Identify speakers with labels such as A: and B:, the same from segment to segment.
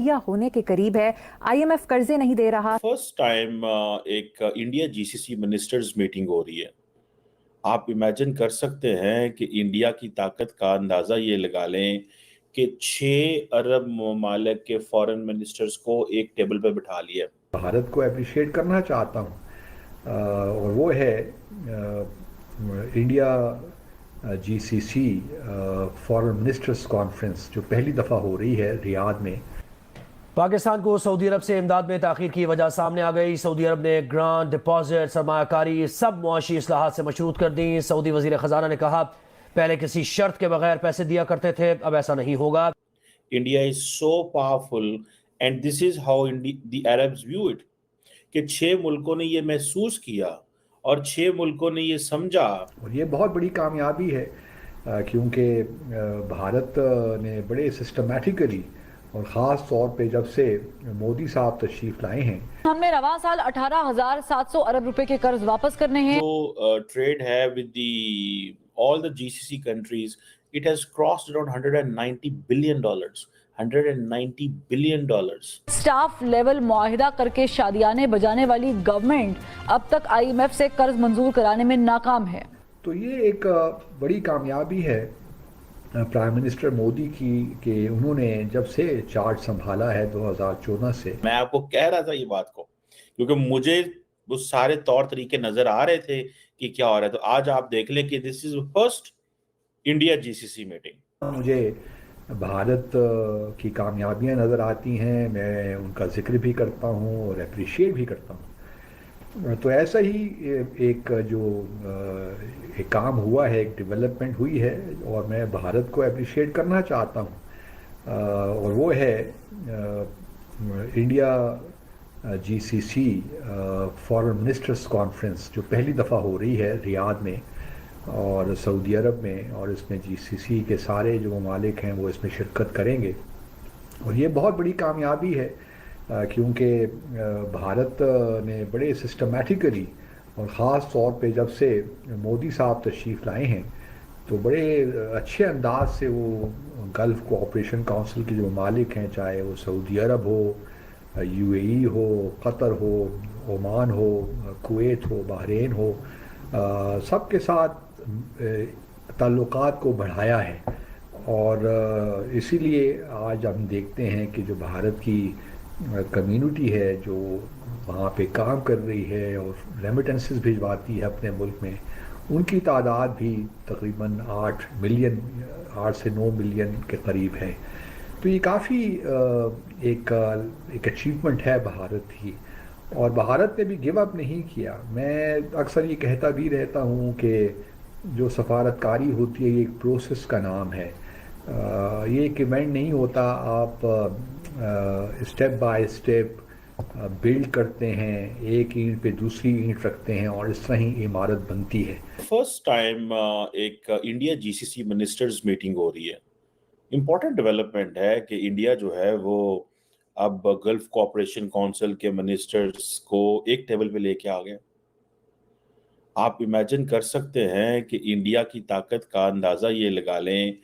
A: होने के करीब है, आईएमएफ कर्जे नहीं दे रहा।
B: फर्स्ट टाइम एक इंडिया जीसीसी मिनिस्टर्स मीटिंग हो रही है। आप इमेजिन कर सकते हैं कि इंडिया की ताकत का अंदाजा ये लगा लें कि 6 अरब ममालिक के फॉरेन मिनिस्टर्स को एक टेबल पे बिठा लिया।
C: भारत को अप्रिशिएट करना चाहता हूँ और वो है India GCC foreign ministers conference जो पहली दफ़ा हो रही है रियाद में।
D: पाकिस्तान को सऊदी अरब से इमदाद में ताखीर की वजह सामने आ गई। सऊदी अरब ने ग्रांट, डिपॉजिट, सरमायाकारी सब मुआशी इस्लाहात से मशरूत कर दी। सऊदी वजीर खजाना ने कहा पहले किसी शर्त के बगैर पैसे दिया करते थे, अब ऐसा नहीं होगा।
B: India is so powerful and this is how the Arabs view it कि 6 मुल्कों ने ये महसूस किया और 6 मुल्कों ने ये समझा।
C: और ये बहुत बड़ी कामयाबी है क्योंकि भारत ने बड़े सिस्टमेटिकली और ख़ास तौर पे जब से मोदी साहब तशरीफ लाए हैं,
E: हमने रवा साल 18,700 अरब रुपए के कर्ज वापस करने हैं।
B: जो ट्रेड है with all the GCC countries, it has crossed around $190 billion. $190 billion.
E: Staff level मुआहिदा करके शादियाने बजाने वाली गवर्नमेंट अब तक आईएमएफ से कर्ज मंजूर कराने में नाकाम है।
C: तो ये एक बड़ी कामयाबी है प्राइम मिनिस्टर मोदी की कि उन्होंने जब से चार्ज संभाला है 2014 से।
B: मैं आपको कह रहा था ये बात को क्योंकि मुझे वो सारे तौर तरीके नजर आ रहे थे कि क्या हो रहा है। तो आज आप देख लें कि this is first India GCC meeting.
C: मुझे भारत की कामयाबियां नज़र आती हैं, मैं उनका जिक्र भी करता हूं और अप्रिशिएट भी करता हूं। तो ऐसा ही एक जो एक काम हुआ है, एक डेवलपमेंट हुई है और मैं भारत को अप्रिशिएट करना चाहता हूं और वो है India GCC foreign ministers conference जो पहली दफ़ा हो रही है रियाद में और सऊदी अरब में, और इसमें जीसीसी के सारे जो ममालिक हैं वो इसमें शिरकत करेंगे। और ये बहुत बड़ी कामयाबी है क्योंकि भारत ने बड़े सिस्टमेटिकली और ख़ास तौर पे जब से मोदी साहब तशरीफ़ लाए हैं तो बड़े अच्छे अंदाज से वो गल्फ़ कोऑपरेशन काउंसिल के जो ममालिक हैं, चाहे वो सऊदी अरब हो, यूएई हो, कतर हो, ओमान हो, कुवैत हो, बहरीन हो, सबके साथ ताल्लुकात को बढ़ाया है। और इसीलिए आज हम देखते हैं कि जो भारत की कम्युनिटी है जो वहाँ पे काम कर रही है और रेमिटेंसेस भिजवाती है अपने मुल्क में, उनकी तादाद भी तकरीबन 8 से 9 मिलियन के करीब है। तो ये काफ़ी एक अचीवमेंट है भारत की, और भारत ने भी गिव अप नहीं किया। मैं अक्सर ये कहता भी रहता हूँ कि जो सफारतकारी होती है ये एक प्रोसेस का नाम है, ये एक इवेंट नहीं होता। आप स्टेप बाय स्टेप बिल्ड करते हैं, एक ईंट पे दूसरी ईंट रखते हैं और इस तरह ही इमारत बनती है।
B: फर्स्ट टाइम एक इंडिया जीसीसी मिनिस्टर्स मीटिंग हो रही है। इम्पोर्टेंट डेवलपमेंट है कि इंडिया जो है वो अब गल्फ कोऑपरेशन काउंसिल के मिनिस्टर्स को एक टेबल पे लेके आ गए। आप इमेजिन कर सकते हैं कि इंडिया की ताकत का अंदाजा ये लगा लें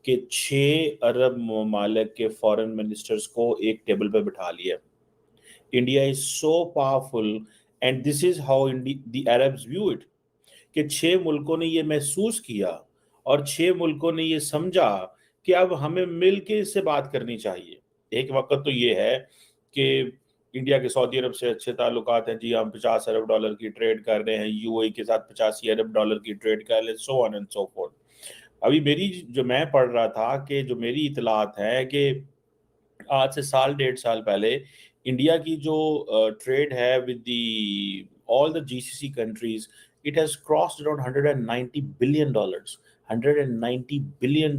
B: कि 6 अरब ममालिक के फॉरेन मिनिस्टर्स को एक टेबल पे बिठा लिया। India is so powerful and this is how the Arabs view it कि 6 मुल्कों ने ये महसूस किया और 6 मुल्कों ने ये समझा कि अब हमें मिल के इससे बात करनी चाहिए। एक वक्त तो ये है कि इंडिया के सऊदी अरब से अच्छे ताल्लुकात हैं जी, हम 50 अरब डॉलर की ट्रेड कर रहे हैं, यूएई के साथ 85 अरब डॉलर की ट्रेड कर रहे हैं, so on and so fourth. अभी मेरी जो मैं पढ़ रहा था कि जो मेरी इतलात है कि आज से साल 1.5 साल पहले इंडिया की जो ट्रेड है with all the GCC countries, it has crossed around $190 billion. $190 billion.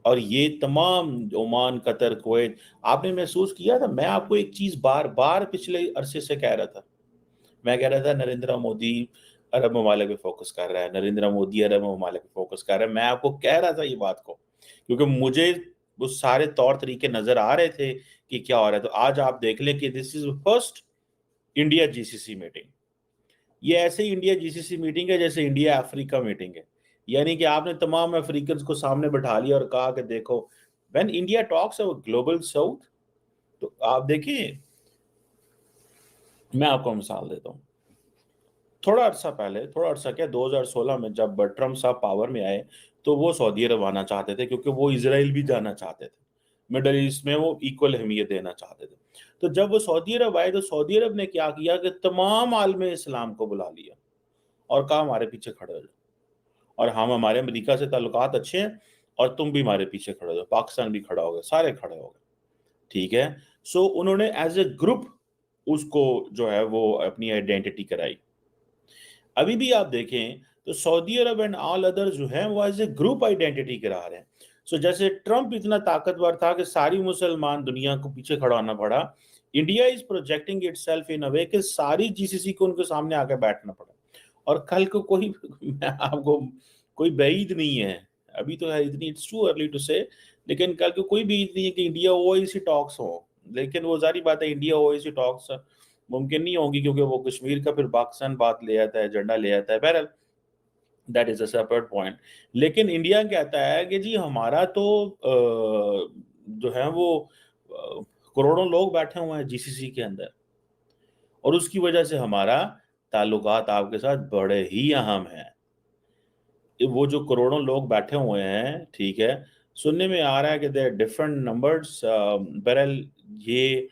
B: और ये तमाम ओमान, कतर, कुवैत, आपने महसूस किया था। मैं आपको एक चीज बार बार पिछले अरसे से कह रहा था, मैं कह रहा था नरेंद्र मोदी अरब ममालिक पे फोकस कर रहा है, नरेंद्र मोदी अरब ममालिक पे फोकस कर रहा है। मैं आपको कह रहा था ये बात को क्योंकि मुझे वो सारे तौर तरीके नजर आ रहे थे कि क्या हो रहा है। तो आज आप देख लें कि this is first India GCC meeting. ये ऐसे ही इंडिया जीसीसी मीटिंग है जैसे इंडिया अफ्रीका मीटिंग है, यानी कि आपने तमाम अफ्रीकन को सामने बैठा लिया और कहा कि देखो when India talks about global south, तो आप देखिए, मैं आपको मिसाल देता हूँ, थोड़ा अरसा क्या 2016 में जब ट्रम्प साहब पावर में आए तो वो सऊदी अरब आना चाहते थे क्योंकि वो इजराइल भी जाना चाहते थे, मिडल ईस्ट में वो इक्वल अहमियत देना चाहते थे। तो जब वो सऊदी अरब आए तो सऊदी अरब ने क्या किया कि तमाम आलमे इस्लाम को बुला लिया और कहा हमारे पीछे खड़े हो जाओ, और हम हमारे अमेरिका से ताल्लुकात अच्छे हैं और तुम भी हमारे पीछे खड़े हो जाओ, पाकिस्तान भी खड़ा हो गया, सारे खड़े हो गए, ठीक है। सो उन्होंने एज ए ग्रुप उसको जो है वो अपनी आइडेंटिटी कराई। अभी भी आप देखें तो Saudi Arab and all other जो हैं वो एज ए ग्रुप आइडेंटिटी करा रहे हैं। सो जैसे ट्रम्प इतना ताकतवर था कि सारी मुसलमान दुनिया को पीछे खड़ा होना पड़ा, India is projecting itself in a way कि सारी जीसीसी को उनके सामने आकर बैठना पड़ा। और कल को कोई मैं आपको कोई बैईद नहीं है, अभी तो है इतनी, इट्स टू अर्ली टू से, लेकिन कल को कोई भी नहीं है कि इंडिया ओआईसी टॉक्स हो, लेकिन वो जारी बात है इंडिया ओआईसी टॉक्स मुमकिन नहीं होगी क्योंकि वो कश्मीर का फिर पाकिस्तान बात ले आता है, एजेंडा ले आता है। बहरहाल that is a separate point. लेकिन इंडिया कहता है कि जी हमारा तो जो है वो करोड़ों लोग बैठे हुए हैं जीसीसी के अंदर और उसकी वजह से हमारा ताल्लुकात आपके साथ बड़े ही अहम हैं। वो जो करोड़ों लोग बैठे हुए हैं, ठीक है, सुनने में आ रहा है कि देयर डिफरेंट नंबर्स, बहरहाल ये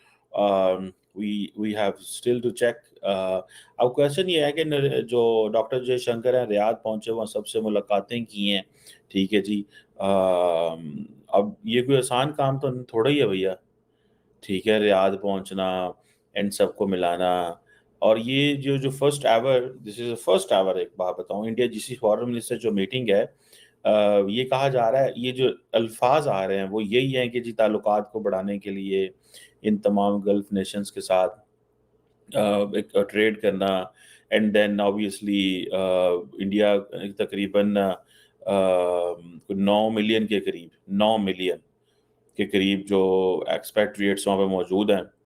B: we have still to check. अब क्वेश्चन ये है कि जो डॉक्टर जयशंकर हैं रियाद पहुंचे हुए, सबसे मुलाकातें की हैं, ठीक है जी। अब ये कोई आसान काम तो थोड़ा ही है भैया, ठीक है, रियाद पहुंचना एंड सबको मिलाना। और ये जो first ever, this is first ever, एक बात बताऊं, इंडिया जीसी फॉरेन मिनिस्टर जो मीटिंग है, ये कहा जा रहा है, ये जो अल्फाज आ रहे हैं वो यही हैं कि जी ताल्लुकात को बढ़ाने के लिए इन तमाम गल्फ नेशंस के साथ एक ट्रेड करना, एंड देन ऑब्वियसली इंडिया तकरीबन 9 मिलियन के करीब जो एक्सपैट्रिएट्स वहाँ पे मौजूद हैं,